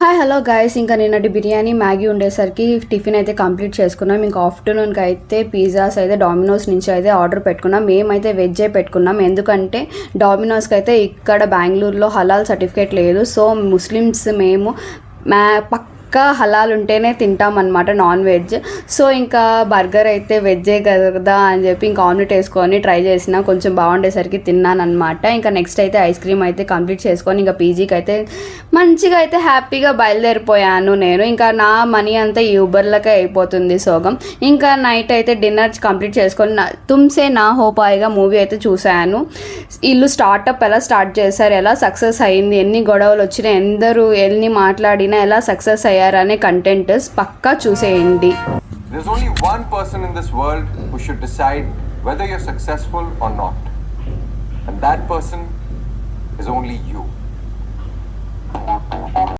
Hi hello guys, ఇంకా నిన్నటి biryani Maggi ఉండేసరికి టిఫిన్ అయితే కంప్లీట్ చేసుకున్నాం. ఇంకా ఆఫ్టర్నూన్కి అయితే పిజ్జాస్ అయితే డామినోస్ నుంచి అయితే ఆర్డర్ పెట్టుకున్నాం. మేమైతే వెజ్జే పెట్టుకున్నాం, ఎందుకంటే డామినోస్కి అయితే ఇక్కడ బెంగళూరులో హలాల్ సర్టిఫికేట్ లేదు. సో ముస్లిమ్స్ మేము పక్కా హలాల్ ఉంటేనే తింటాం అనమాట, నాన్ వెజ్. సో ఇంకా బర్గర్ అయితే వెజ్జే కదా అని చెప్పి ఇంకా ఆమ్లెట్ వేసుకొని ట్రై చేసిన, కొంచెం బాగుండేసరికి తిన్నాను అనమాట. ఇంకా నెక్స్ట్ అయితే ఐస్ క్రీమ్ అయితే కంప్లీట్ చేసుకొని ఇంకా పీజీకి అయితే మంచిగా అయితే హ్యాపీగా బయలుదేరిపోయాను నేను. ఇంకా నా మనీ అంతా ఈ ఊబర్లకే అయిపోతుంది సోగం. ఇంకా నైట్ అయితే డిన్నర్ కంప్లీట్ చేసుకొని తుమ్సే నా హోపాయిగా మూవీ అయితే చూశాను. ఇల్లు స్టార్టప్ ఎలా స్టార్ట్ చేశారు, ఎలా సక్సెస్ అయింది, ఎన్ని గొడవలు వచ్చినా, ఎందరు ఎన్ని మాట్లాడినా ఎలా సక్సెస్ అయ్యారనే కంటెంట్ పక్కా చూసేయండి. There's only one person in this world who should decide whether you're successful or not. And that person is only you.